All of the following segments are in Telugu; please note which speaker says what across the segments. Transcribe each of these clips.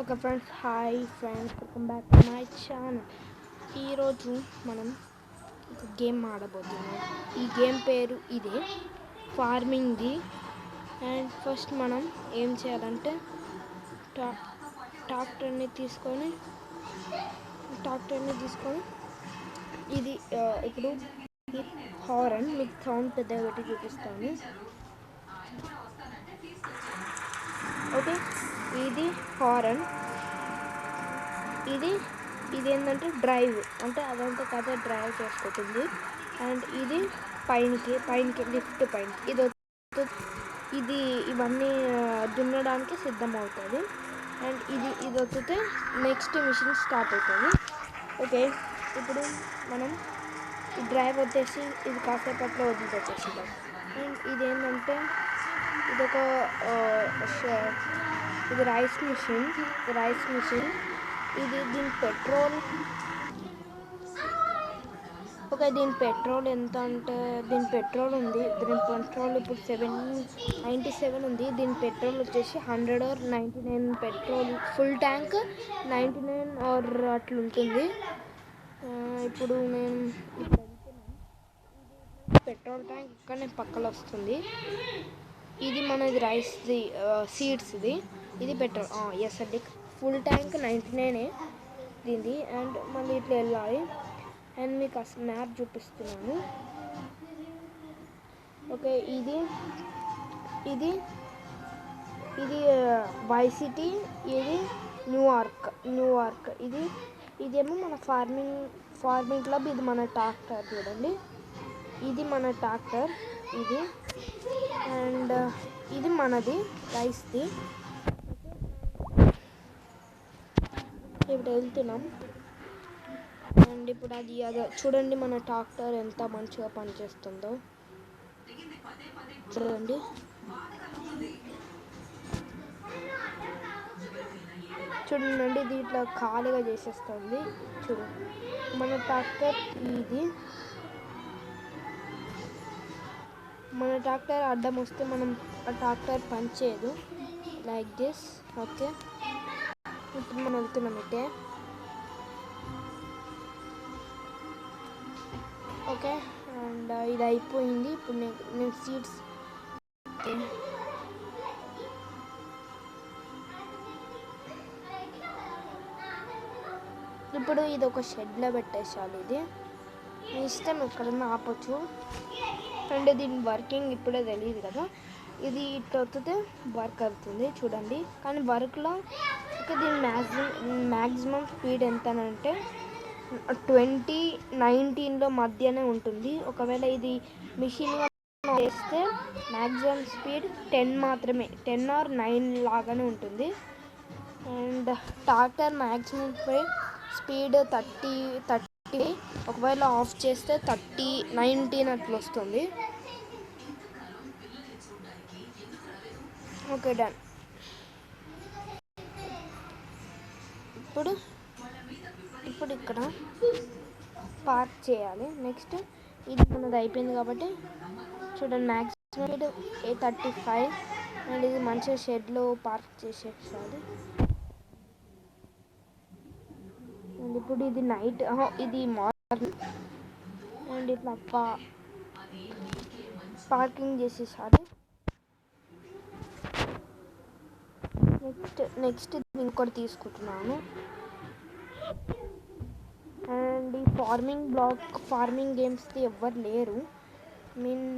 Speaker 1: Okay friends, hi friends, welcome back to my channel. ఈరోజు మనం ఒక గేమ్ ఆడబోతున్నాం. ఈ గేమ్ పేరు ఇదే, ఫార్మింగ్ది. అండ్ ఫస్ట్ మనం ఏం చేయాలంటే ట్రాక్టర్ని తీసుకొని ఇది ఇప్పుడు హారన్ మీకు సౌండ్ పెద్దగా పెట్టి చూపిస్తాను. ఓకే, ఇది హారన్. ఇది ఏంటంటే డ్రైవ్, అంటే అదంతా కథ డ్రైవ్ చేసుకుంటుంది. అండ్ ఇది పైనకి లిఫ్ట్ పైన ఇది ఇవన్నీ దున్నడానికి సిద్ధమవుతుంది. అండ్ ఇది వస్తే నెక్స్ట్ మిషన్ స్టార్ట్ అవుతుంది. ఓకే, ఇప్పుడు మనం ఈ డ్రైవ్ వచ్చేసి ఇది కాసేపట్లో వదిలిపెట్టేసిద్దాం. అండ్ ఇదేంటంటే ఇది రైస్ మిషన్. ఇది దీని పెట్రోల్ ఎంత అంటే దీని పెట్రోల్ ఇప్పుడు 797 ఉంది. దీని పెట్రోల్ వచ్చేసి 100 or 99 petrol, full tank 99 or అట్లుంటుంది. ఇప్పుడు నేను పెట్రోల్ ట్యాంక్ ఇక్కడ పక్కన వస్తుంది. ఇది మనది రైస్ది సీడ్స్ది. ఇది పెట్రోల్, ఎస్ అండి, ఫుల్ ట్యాంక్ 99 దీనిది. అండ్ మళ్ళీ ఇట్లా వెళ్ళాలి. అండ్ మీకు ఆ మ్యాప్ చూపిస్తున్నాను. ఓకే, ఇది వై సిటీ, ఇది న్యూయార్క్. ఇదేమో మన ఫార్మింగ్ క్లబ్. ఇది మన ట్రాక్టర్ చూడండి, ఇది మన ట్రాక్టర్ ఇది. అండ్ ఇది మనది రైస్ది. ఇప్పుడు వెళ్తున్నాం. అండ్ ఇప్పుడు అది చూడండి, మన ట్రాక్టర్ ఎంత మంచిగా పనిచేస్తుందో చూడండి. ఇది ఇట్లా ఖాళీగా చేసేస్తుంది. చూడండి, మన ట్రాక్టర్ ఇది. మన ట్రాక్టర్ అడ్డం వస్తే మనం ఆ ట్రాక్టర్ పనిచేయదు, లైక్ దిస్. ఓకే, ఇప్పుడు మనం వెళ్తున్నాం అయితే. ఓకే, అండ్ ఇది అయిపోయింది. ఇప్పుడు నేను సీడ్స్ ఇప్పుడు ఇది ఒక షెడ్లో పెట్టేసాలి. ఇది మీ ఇష్టం, ఎక్కడన్నా ఆపచ్చు. అండ్ దీని వర్కింగ్ ఇప్పుడే తెలియదు కదా. ఇది ఇట్లా వస్తే వర్క్ అవుతుంది చూడండి. కానీ వర్క్లో దీని మ్యాక్సిమం స్పీడ్ ఎంత అంటే 20-19 మధ్యనే ఉంటుంది. ఒకవేళ ఇది మిషన్ చేస్తే మ్యాక్సిమం స్పీడ్ 10 మాత్రమే, 10 or 9 లాగానే ఉంటుంది. And tractor maximum speed 30. ఒకవేళ ఆఫ్ చేస్తే 30-19 అట్లా వస్తుంది. Okay, done. ఇప్పుడు ఇక్కడ పార్క్ చేయాలి. నెక్స్ట్ ఇది మనది అయిపోయింది కాబట్టి చూడండి, మ్యాక్సిమం స్పీడ్ 35. అండ్ ఇది మంచిగా షెడ్లో పార్క్ చేసేసాలి. అండ్ ఇప్పుడు ఇది నైట్, ఇది మార్నింగ్. అండ్ ఇట్లా పార్కింగ్ చేసేసాలి. నెక్స్ట్ ఇంకోటి తీసుకుంటున్నాను. అండ్ ఈ ఫార్మింగ్ గేమ్స్కి ఎవ్వరు లేరు,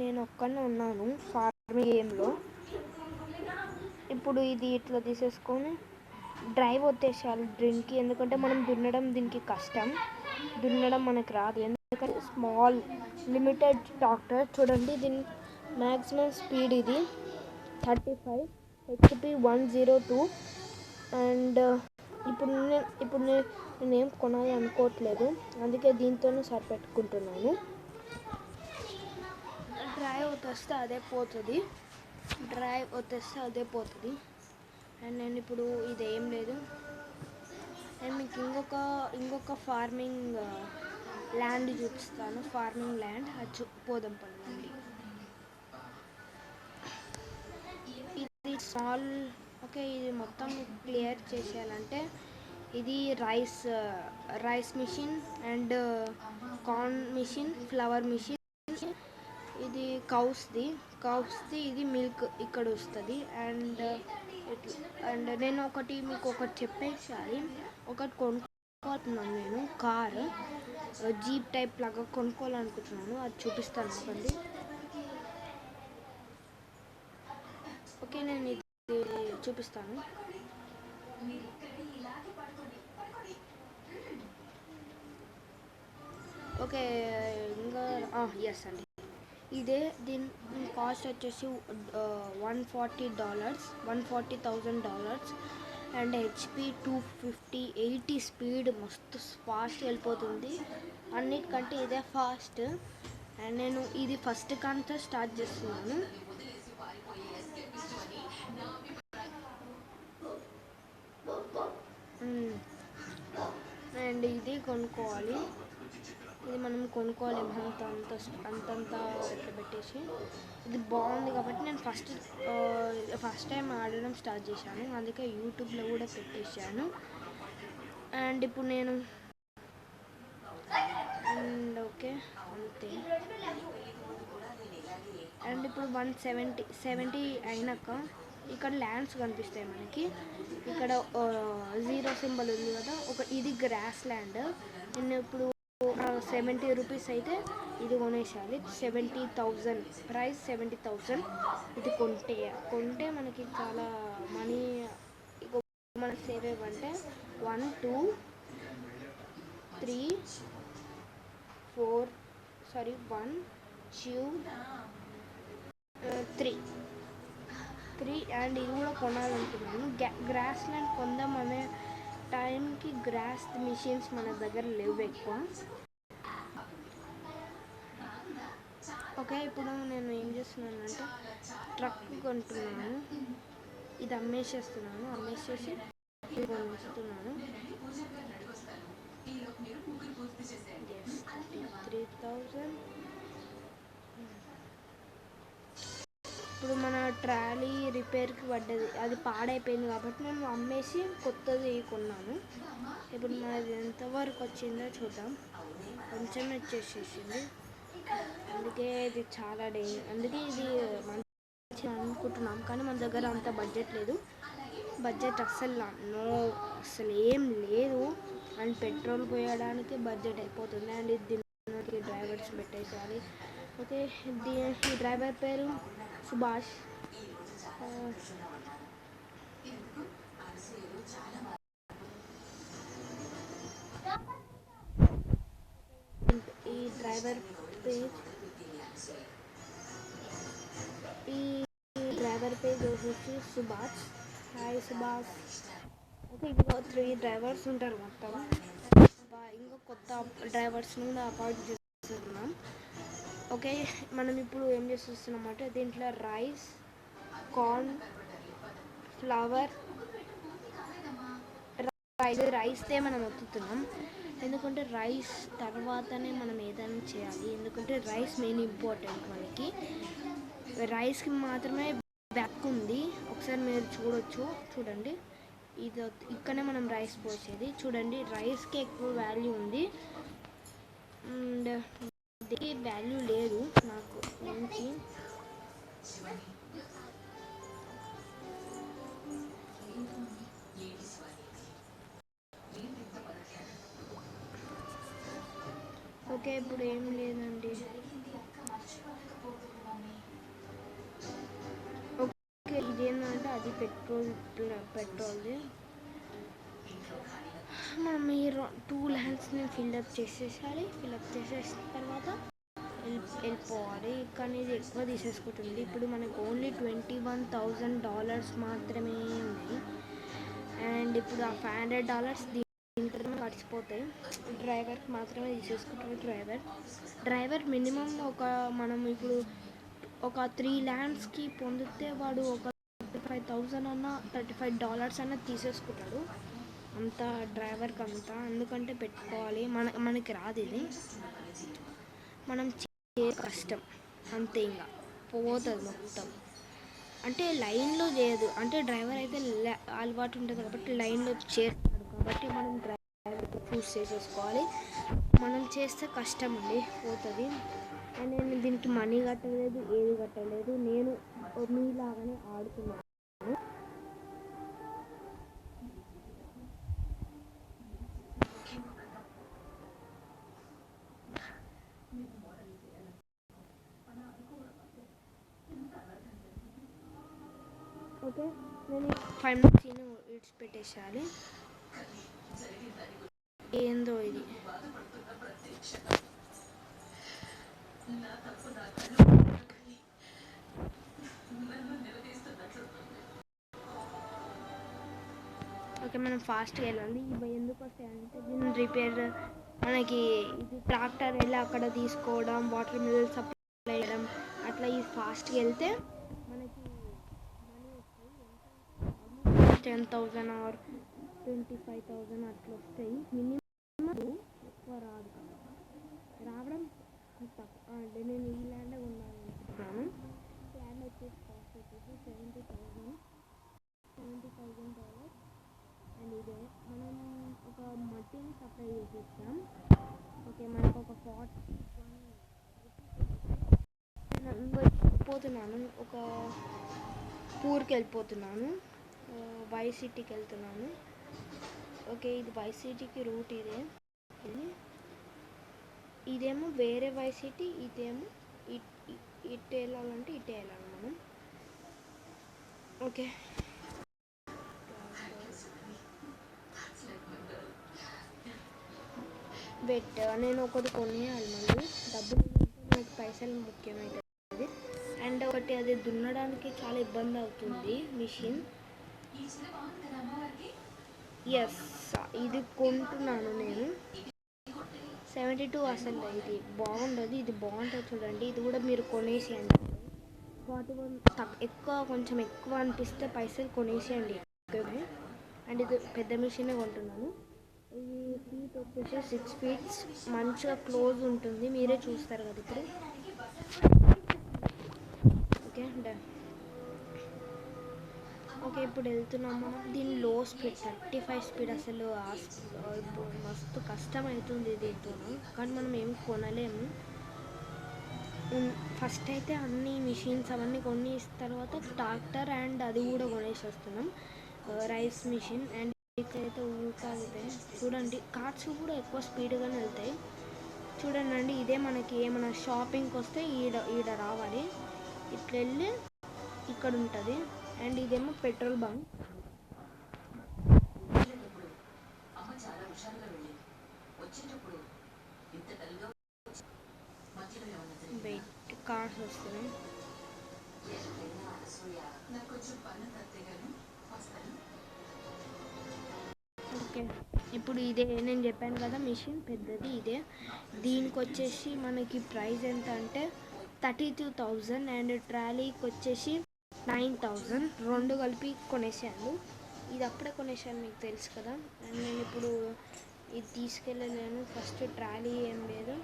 Speaker 1: నేను ఒక్కనే ఉన్నాను ఫార్మింగ్ గేమ్లో. ఇప్పుడు ఇది ఇట్లా తీసేసుకొని డ్రైవ్ వచ్చేసేయాలి దీనికి. ఎందుకంటే మనం దున్నడం దీనికి కష్టం, దున్నడం మనకు రాదు. ఎందుకంటే స్మాల్ లిమిటెడ్ ట్రాక్టర్. చూడండి, దీని మ్యాక్సిమం స్పీడ్ ఇది 35 HP 102. అండ్ ఇప్పుడు నేనేం కొనాలి అనుకోవట్లేదు, అందుకే దీంతోనే సరిపెట్టుకుంటున్నాను. డ్రైవ్ వచ్చేస్తే అదే పోతుంది. అండ్ నేను ఇప్పుడు ఇదేం లేదు. నేను మీకు ఇంకొక ఫార్మింగ్ ల్యాండ్ చూపిస్తాను. ఫార్మింగ్ ల్యాండ్ అది పోదాం పడండి. ఇది ఓకే, ఇది మొత్తం క్లియర్ చేసేయాలంటే ఇది rice machine and corn machine, flower machine, ఇది కౌస్ది ఇది మిల్క్ ఇక్కడ వస్తుంది. అండ్ నేను మీకు ఒకటి చెప్పేసారి, ఒకటి కొనుక్కోవాలనుకుంటున్నాను. నేను కార్ జీప్ టైప్ లాగా కొనుక్కోవాలనుకుంటున్నాను, అది చూపిస్తాను అనుకోండి. ఓకే, నేను ఇది చూపిస్తాను. ఓకే, ఇంకా ఎస్ అండి, దీని కాస్ట్ వచ్చేసి $140,000 అండ్ HP 250-80 స్పీడ్, మస్తు ఫాస్ట్ వెళ్ళిపోతుంది. అన్నిటికంటే ఇదే ఫాస్ట్. అండ్ నేను ఇది ఫస్ట్ కాన్తో స్టార్ట్ చేస్తున్నాను. అండ్ ఇది కొనుక్కోవాలి, ఇది మనం కొనుక్కోవాలి అంతంత పెట్టేసి. ఇది బాగుంది కాబట్టి నేను ఫస్ట్ టైం ఆడడం స్టార్ట్ చేశాను, అందుకే యూట్యూబ్లో కూడా పెట్టేశాను. అండ్ ఇప్పుడు నేను ఓకే అంతే. అండ్ ఇప్పుడు 170 అయినాక ఇక్కడ ల్యాండ్స్ కనిపిస్తాయి మనకి. ఇక్కడ 0 సింబల్ ఉంది కదా, ఇది గ్రాస్ ల్యాండ్. నేను ఇప్పుడు 70 రూపీస్ అయితే ఇది కొనేసాలి. 70,000 ప్రైస్, 70,000. ఇది కొంటే మనకి చాలా మనీ మనకి సేవ్ అవ్వంటే 1 2 3 4 1 2 3 అండ్ ఇది కూడా కొనాలనుకున్నాను. గ్రాస్ ల్యాండ్ కొందామనే టైంకి గ్రాస్ మిషన్స్ మన దగ్గర లేవు ఎక్కువ. ఓకే, ఇప్పుడు నేను ఏం చేస్తున్నానంటే ట్రక్ కొంటున్నాను, ఇది అమ్మేసేసి ఇది కొనిస్తున్నాను. 3,000. ఇప్పుడు మన ట్రాలీ రిపేర్కి పడ్డది, అది పాడైపోయింది కాబట్టి నేను అమ్మేసి కొత్తది కొన్నాను. ఇప్పుడు మనది ఎంతవరకు వచ్చిందో చూద్దాం. కొంచెం వచ్చేసేసింది, అందుకే ఇది చాలా అందుకే ఇది మంచి అనుకుంటున్నాం, కానీ మన దగ్గర అంత బడ్జెట్ లేదు. అస్సలు ఏం లేదు. అండ్ పెట్రోల్ పోయడానికి బడ్జెట్ అయిపోతుంది. అండ్ దీనికి డ్రైవర్స్ పెట్టేసారి. ఓకే, ఈ డ్రైవర్ పేరు సుభాష్. ఈ డ్రైవర్ పేజ్ వచ్చేసి సుభాష్. హాయ్ సుభాష్. ఓకే, ఇంకో 3 డ్రైవర్స్ ఉంటారు మొత్తం. ఇంకా కొత్త డ్రైవర్స్ని కూడా అపాయింట్ చేస్తున్నాం. ఓకే, మనం ఇప్పుడు ఏం చేస్తున్నాం అంటే దీంట్లో రైస్, కార్న్, ఫ్లవర్, రైస్తే మనం ఒత్తుతున్నాం. ఎందుకంటే రైస్ తర్వాతనే మనం ఏదైనా చేయాలి, ఎందుకంటే రైస్ మెయిన్ ఇంపార్టెంట్ మనకి. రైస్కి మాత్రమే బ్యాక్ ఉంది, ఒకసారి మీరు చూడండి. ఇక్కడనే మనం రైస్ పోసేది. చూడండి, రైస్కి ఎక్కువ వాల్యూ ఉంది అండ్ దీనికి వాల్యూ లేదు నాకు నుంచి. ఓకే, ఇప్పుడు ఏం లేదండి. ఓకే, ఇదేంటంటే అది పెట్రోల్ది. మనం ఈ 2 ల్యాండ్స్ని ఫిల్అప్ చేసేసాలి. ఫిల్అప్ చేసేసిన తర్వాత వెళ్ళిపోవాలి, కానీ ఇది ఎక్కువ తీసేసుకుంటుంది. ఇప్పుడు మనకు ఓన్లీ $21,000 మాత్రమే ఉన్నాయి. అండ్ ఇప్పుడు ఆ $500 దీంట్లో గడిచిపోతాయి. డ్రైవర్కి మాత్రమే తీసేసుకుంటారు. డ్రైవర్ మినిమం మనం ఇప్పుడు ఒక 3 ల్యాండ్స్కి పొందితే వాడు ఒక $35,000 అన్నా $35 అన్నా తీసేసుకుంటాడు. అంత డ్రైవర్కి అంతా, ఎందుకంటే పెట్టుకోవాలి. మనకి రాదు ఇది, మనం కష్టం అంతే, ఇంకా పోతుంది మొత్తం. అంటే లైన్లో చేయదు, అంటే డ్రైవర్ అయితే అలవాటు ఉంటుంది కాబట్టి లైన్లో చేస్తాడు కాబట్టి మనం డ్రైవర్ చూస్ చేసేసుకోవాలి. మనం చేస్తే కష్టం అండి పోతుంది. అండ్ నేను దీనికి మనీ కట్టలేదు, ఏది కట్టలేదు, నేను మీలాగానే ఆడుతున్నాను. ఓకే, నేను 5 minutes విడిచిపెట్టేసేయాలి. ఏందో ఇది ఓకే, మనం ఫాస్ట్గా వెళ్ళాలి. ఇవి ఎందుకు వస్తాయంటే దీన్ని రిపేర్ మనకి ఇది ట్రాక్టర్ వెళ్ళి అక్కడ తీసుకోవడం, వాటర్ మిల్ సప్లై చేయడం, అట్లా ఈ ఫాస్ట్గా వెళ్తే మనకి మనీ వస్తాయి. ఎంత 10,000 ఆర్ 25,000 అట్లా వస్తాయి. మినిమం ఎక్కువ రాదు, రావడం తక్కువ. అంటే నేను ఈ ల్యాండ్ ఉన్నాను, ల్యాండ్ వచ్చేసి కాస్ట్ వచ్చేసి $70,000. అండ్ ఇదే మనం ఒక మట్టిని సప్లై చేసేస్తాం. ఓకే, మనకు ఒక 41 వెళ్ళిపోతున్నాను, ఒక ఊరికి వెళ్ళిపోతున్నాను, వై సిటీకి వెళ్తున్నాను. ఓకే, ఇది వై సిటీకి రూట్ ఇదేమో వేరే వై సిటీ, ఇదేమో ఇటు వెళ్ళాలంటే ఇటే వెళ్ళాలి మనం. ఓకే, వెట్ నేను ఒకటి కొనేయాలి, మళ్ళీ డబ్బులు నాకు పైసలు ముఖ్యమవుతుంది. అండ్ ఒకటి అది దున్నడానికి చాలా ఇబ్బంది అవుతుంది మిషన్. ఎస్, ఇది కొంటున్నాను నేను 72. అసలు ఇది బాగుండదు, ఇది బాగుంటుంది చూడండి. ఇది కూడా మీరు కొనేసేయండి. 41 ఎక్కువ, కొంచెం ఎక్కువ అనిపిస్తే పైసలు కొనేసేయండి. అండ్ ఇది పెద్ద మిషనే కొంటున్నాను. ఇది ఫీట్ వచ్చేసి 6 feet, మంచిగా క్లోజ్ ఉంటుంది, మీరే చూస్తారు కదా ఇప్పుడు. Okay done. ఓకే, ఇప్పుడు వెళ్తున్నాము. దీని లో స్పీడ్ 35 స్పీడ్. అసలు ఇప్పుడు మస్తు కష్టం అవుతుంది దీంతో, కానీ మనం ఏం కొనలేము. ఫస్ట్ అయితే అన్ని మిషన్స్ అవన్నీ కొనేసిన తర్వాత ట్రాక్టర్ అండ్ అది కూడా కొనేసి వస్తున్నాం, రైస్ మిషన్. అండ్ ఇక్కడైతే ఊరుతాగుతాయి చూడండి, కార్స్ కూడా ఎక్కువ స్పీడ్గానే వెళ్తాయి చూడండి అండి. ఇదే మనకి ఏమైనా షాపింగ్కి వస్తే ఈడ రావాలి, ఇట్లా వెళ్ళి ఇక్కడ ఉంటుంది. అండ్ ఇదేమో పెట్రోల్ బంక్. కార్స్ వస్తున్నాయి. ఓకే, ఇప్పుడు ఇదే నేను చెప్పాను కదా మిషన్ పెద్దది ఇదే. దీనికి వచ్చేసి మనకి ప్రైస్ ఎంత అంటే 32,000 అండ్ ట్రాలీకి వచ్చేసి 9,000. రెండు కలిపి కొనేసాను. ఇది అప్పుడే కొనేసాను, మీకు తెలుసు కదా. అండ్ నేను ఇప్పుడు ఇది తీసుకెళ్ళలేను, ఫస్ట్ ట్రాలీ ఏం లేదు.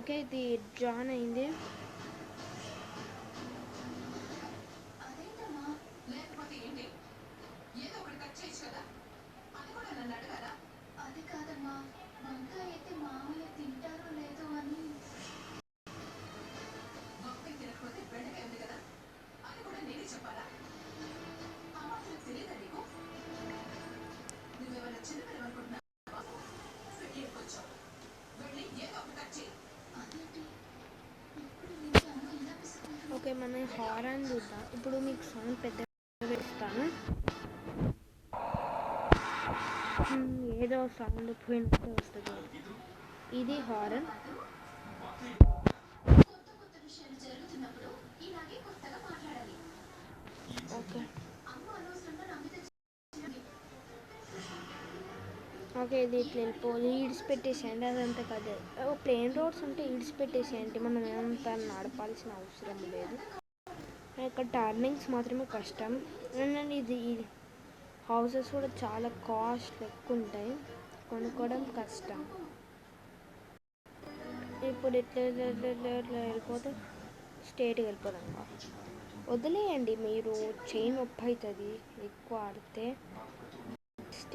Speaker 1: ఓకే, ఇది జాయిన్ అయింది. ఓకే, మనం హారన్ చూద్దాం. ఇప్పుడు మీకు సౌండ్ పెద్దగా ఇస్తాను, ఏదో సౌండ్ పోయినట్టు వస్తుంది. ఇది హారన్. ఓకే ఓకే, ఇది ఇట్లా వెళ్ళిపోవాలి, ఈడ్చిపెట్టేసేయండి. అదంతా కదా, ప్లేన్ రోడ్స్ ఉంటే ఈడ్చిపెట్టేసేయండి, మనం ఏమంతా నడపాల్సిన అవసరం లేదు. ఇక్కడ టర్నింగ్స్ మాత్రమే కష్టం. అండ్ ఇది హౌసెస్ కూడా చాలా కాస్ట్ ఎక్కువ ఉంటాయి, కొనుక్కోవడం కష్టం. ఇప్పుడు ఇట్లా వెళ్ళిపోతే స్ట్రేట్గా వెళ్ళిపోదాం. వదిలేయండి, మీరు చైన్ నొప్పి అవుతుంది ఎక్కువ ఆడితే.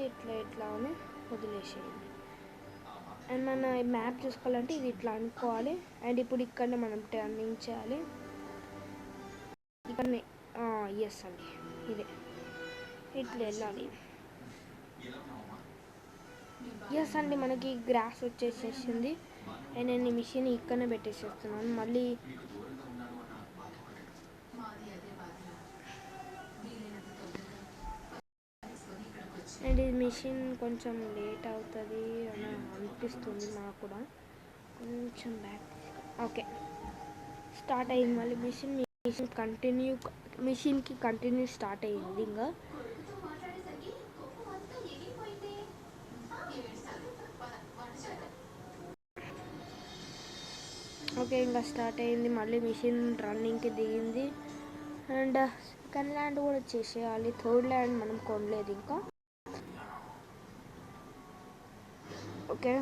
Speaker 1: ఇట్లా అని వదిలేసేయండి. అండ్ మన మ్యాప్ చూసుకోవాలంటే ఇది ఇట్లా అనుకోవాలి. అండ్ ఇప్పుడు ఇక్కడ మనం టర్నింగ్ చేయాలి. ఇక్కడ ఎస్ అండి, ఇదే ఇట్లా వెళ్ళాలి. ఎస్ అండి, మనకి గ్రాస్ వచ్చేసేసింది. అండ్ నేను ఈ మిషన్ ఇక్కడనే పెట్టేసేస్తున్నాను. మళ్ళీ అండ్ ఈ మిషన్ కొంచెం లేట్ అవుతుంది అని అనిపిస్తుంది నాకు కూడా. కొంచెం బ్యాక్. ఓకే, స్టార్ట్ అయ్యింది మళ్ళీ మిషన్కి కంటిన్యూ స్టార్ట్ అయ్యింది. ఇంకా ఓకే, ఇంకా స్టార్ట్ అయ్యింది. మళ్ళీ మిషన్ రన్నింగ్కి దిగింది. అండ్ సెకండ్ ల్యాండ్ కూడా చేసేయాలి. థర్డ్ ల్యాండ్ మనం కొనలేదు ఇంకా. ఓకే,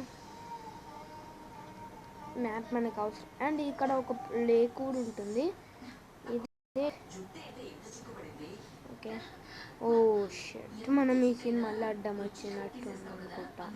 Speaker 1: మ్యాప్ మనకు అవసరం. అండ్ ఇక్కడ ఒక లేక్ కూడా ఉంటుంది. ఇది ఓకే. ఓ షట్, మనం ఈ సీన్ మళ్ళీ అడ్డం వచ్చినట్టు అనుకుంటా.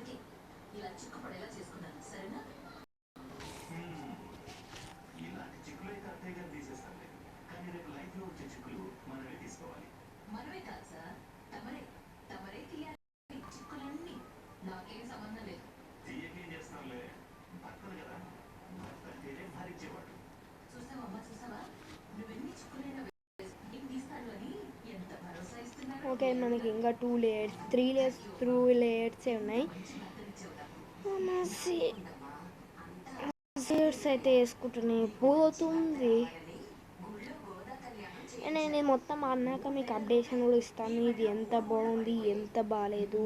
Speaker 1: ఓకే, మనకి ఇంకా 2 లేయర్స్ 3 లేయర్స్ 3 లేయర్సే ఉన్నాయి. సీడ్స్ అయితే వేసుకుంటూనే పోతుంది. నేను మొత్తం అన్నాక మీకు అప్డేషన్ కూడా ఇస్తాను. ఇది ఎంత బాగుంది, ఎంత బాగాలేదు,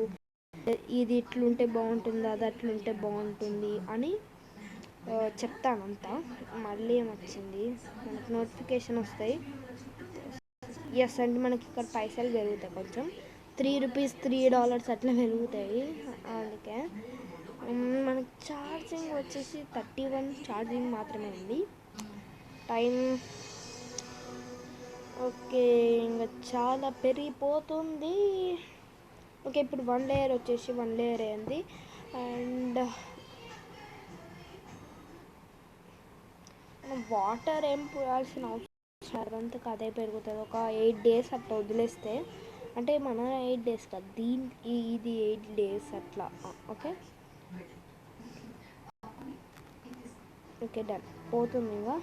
Speaker 1: ఇది ఇట్లుంటే బాగుంటుంది, అది అట్లుంటే బాగుంటుంది అని చెప్తానంతా. మళ్ళీ ఏమొచ్చింది, మనకు నోటిఫికేషన్ వస్తాయి. ఎస్ అంటే మనకి ఇక్కడ పైసలు పెరుగుతాయి కొంచెం. $3 $3 అట్లా పెరుగుతాయి. అందుకే మనకి ఛార్జింగ్ వచ్చేసి 31 ఛార్జింగ్ మాత్రమే ఉంది. టైం ఓకే, ఇంకా చాలా పెరిగిపోతుంది. ఓకే, ఇప్పుడు 1 లేయర్ వచ్చేసి 1 లేయర్ అయింది. అండ్ వాటర్ ఏం పోయాల్సిన అవసరం అంతకు అదే పెరుగుతుంది. ఒక 8 days అట్లా వదిలేస్తే, అంటే మన 8 days కాదు, ఇది 8 days అట్లా. Okay okay, done. పోతుంది ఇంకా.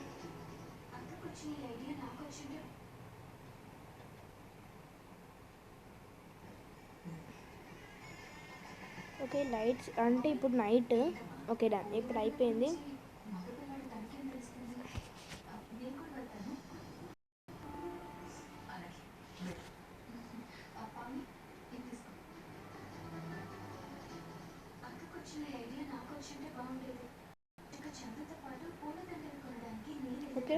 Speaker 1: ఓకే, లైట్స్ అంటే ఇప్పుడు నైట్. ఓకే డన్, ఇప్పుడు అయిపోయింది. ఓకే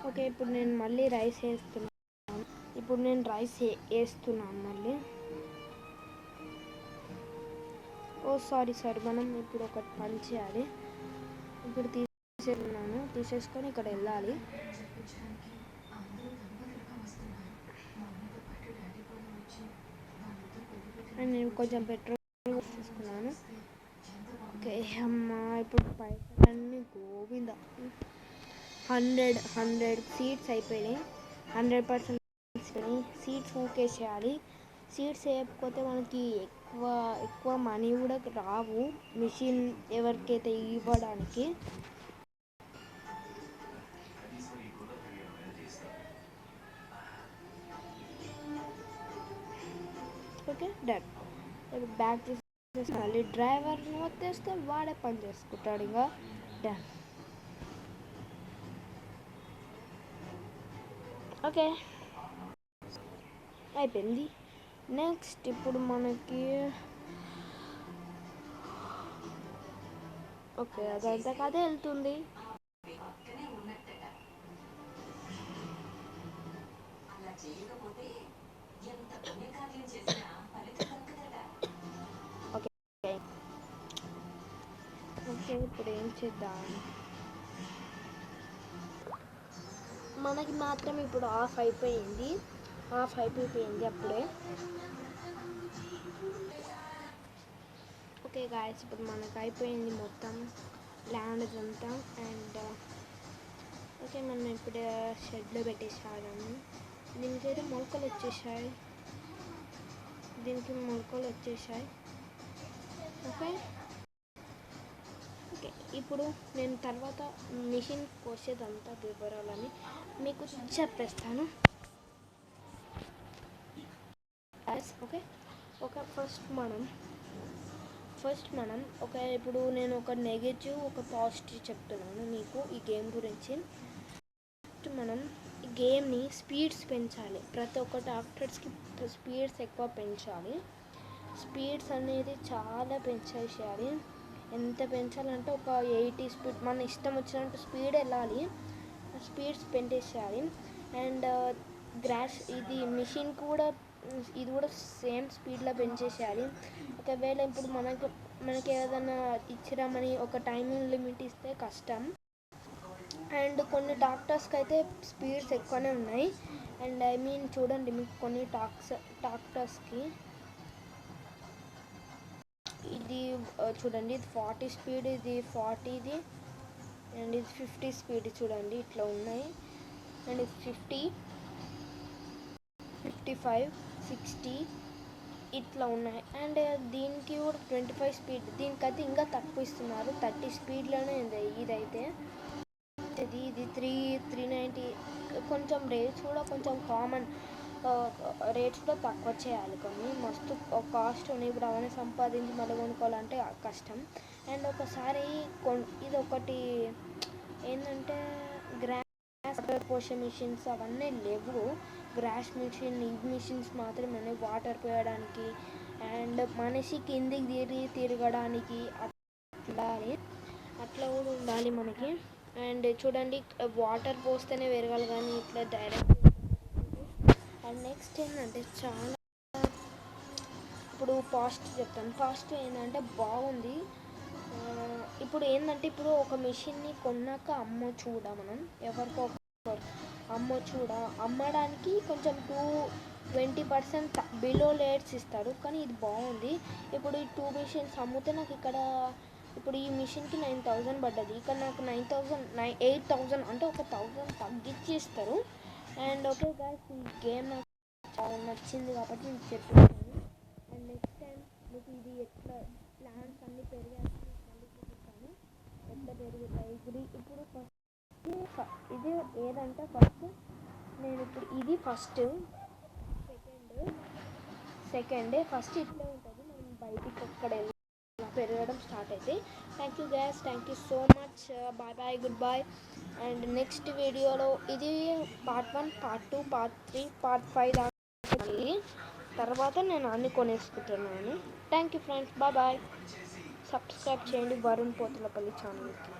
Speaker 1: ఓకే, ఇప్పుడు నేను మళ్ళీ రైస్ వేస్తున్నాను. మళ్ళీ ఓ సారీ, మనం ఇప్పుడు ఒకటి పని చేయాలి. ఇప్పుడు తీసేసుకొని ఇక్కడ వెళ్ళాలి. అండ్ నేను కొంచెం పెట్రోల్ తీసుకున్నాను. ఓకే అమ్మా, ఇప్పుడు పైసలన్నీ గోవింద. 100 సీట్స్ అయిపోయినాయి. 100% సీట్స్ ఊకేసేయాలి. సీట్స్ వేయకపోతే మనకి ఎక్కువ మనీ కూడా రావు మిషన్ ఎవరికైతే ఇవ్వడానికి. Okay done. బ్యాక్ తీసేసి మళ్ళీ డ్రైవర్ని వచ్చేస్తే వాడే పని చేసుకుంటాడు. ఇంకా డన్. ఓకే అయిపోయింది. నెక్స్ట్ ఇప్పుడు మనకి ఓకే అదంతా కదే వెళ్తుంది. ఓకే ఏం చేద్దాం. మనకి మాత్రం ఇప్పుడు ఆఫ్ అయిపోయింది అప్పుడే. ఓకే గాయస్, ఇప్పుడు మనకు అయిపోయింది మొత్తం ల్యాండ్ అంతా. అండ్ ఓకే, మనం ఇప్పుడు షెడ్లో పెట్టేసాము. దీనికైతే మొలకలు వచ్చేసాయి. ఓకే ఓకే, ఇప్పుడు నేను తర్వాత మిషన్ కోసేదంతా వివరాలని మీకు చెప్పేస్తాను. ఓకే ఓకే, ఫస్ట్ మనం ఇప్పుడు నేను ఒక నెగటివ్ ఒక పాజిటివ్ చెప్తున్నాను మీకు ఈ గేమ్ గురించి. మనం ఈ గేమ్ని స్పీడ్స్ పెంచాలి. ప్రతి ఒక్క డాక్టర్స్కి స్పీడ్స్ ఎక్కువ పెంచాలి. స్పీడ్స్ అనేది చాలా పెంచేసేయాలి. ఎంత పెంచాలంటే ఒక 80 స్పీడ్, మన ఇష్టం వచ్చినట్టు స్పీడ్ వెళ్ళాలి. స్పీడ్స్ పెంచేసేయాలి. అండ్ ఇది మిషన్ కూడా ఇది కూడా సేమ్ స్పీడ్లో పెంచేసేయాలి. ఒకవేళ ఇప్పుడు మనకి ఏదైనా ఇచ్చిరామని ఒక టైమింగ్ లిమిట్ ఇస్తే కష్టం. అండ్ కొన్ని డాక్టర్స్కి అయితే స్పీడ్స్ ఎక్కువనే ఉన్నాయి. అండ్ చూడండి, మీకు కొన్ని డాక్టర్స్కి ఇది చూడండి, ఇది 40 స్పీడ్, ఇది 40, అండ్ ఇది 50 స్పీడ్. చూడండి ఇట్లా ఉన్నాయి. అండ్ ఇది 50, 55, 60 ఇట్లా ఉన్నాయి. అండ్ దీనికి కూడా 25 స్పీడ్. దీనికైతే ఇంకా తక్కువ ఇస్తున్నారు, 30 స్పీడ్లోనే ఉంది ఇదైతే. ఇది 390. కొంచెం రేట్స్ కూడా కొంచెం కామన్ రేట్స్ కూడా తక్కువ చేయాలి. కానీ మస్తు కాస్ట్ ఉన్నాయి. ఇప్పుడు అవన్నీ సంపాదించి మళ్ళీ కొనుక్కోవాలంటే కష్టం. అండ్ ఒకసారి ఇది ఒకటి ఏంటంటే గ్రాస్ పోసే మిషన్స్ అవన్నీ లేవు. గ్రాస్ మిషన్, ఈ మిషన్స్ మాత్రమే వాటర్ పోయడానికి అండ్ మనిషి కిందికి తిరగడానికి అట్లా కూడా ఉండాలి మనకి. అండ్ చూడండి, వాటర్ పోస్తేనే పెరగాలి కానీ ఇట్లా డైరెక్ట్. అండ్ నెక్స్ట్ ఏంటంటే చాలా ఇప్పుడు పాజిటివ్ చెప్తాను. పాజిటివ్ ఏంటంటే బాగుంది. ఇప్పుడు ఏంటంటే ఇప్పుడు ఒక మిషన్ని కొన్నాక మనం ఎవరికో అమ్మడానికి కొంచెం 20% బిలో రేట్స్ ఇస్తారు. కానీ ఇది బాగుంది. ఇప్పుడు ఈ 2 మిషన్స్ అమ్మితే నాకు ఇక్కడ ఇప్పుడు ఈ మిషన్కి 9,000 పడ్డది. ఇక్కడ నాకు 8,000 అంటే ఒక 1,000 తగ్గించి ఇస్తారు. అండ్ ఓకే గాయ్స్, ఈ గేమ్ నాకు చాలా నచ్చింది కాబట్టి నేను చెప్తున్నాను. అండ్ నెక్స్ట్ టైం మీకు ఇది ఎట్లా ప్లాన్స్ అన్నీ పెరిగాయి మళ్ళీ చూపిస్తాను ఎట్లా పెరుగుతాయి. ఇప్పుడు ఇది ఏదంటే నేను ఇప్పుడు ఇది సెకండ్ ఫస్ట్ ఇట్లే ఉంటుంది. మనం బయటికి ఒక్కడ పెరగడం స్టార్ట్ అయితే. Thank you guys, thank you so much. Bye, good bye. And next వీడియోలో ఇది పార్ట్ 1, పార్ట్ 2, పార్ట్ 3, పార్ట్ 5 దాకా తర్వాత నేను అన్ని కొనేసుకుంటున్నాను. Thank you friends, bye. Subscribe చేయండి వరుణ్ పోతులపల్లి ఛానల్కి.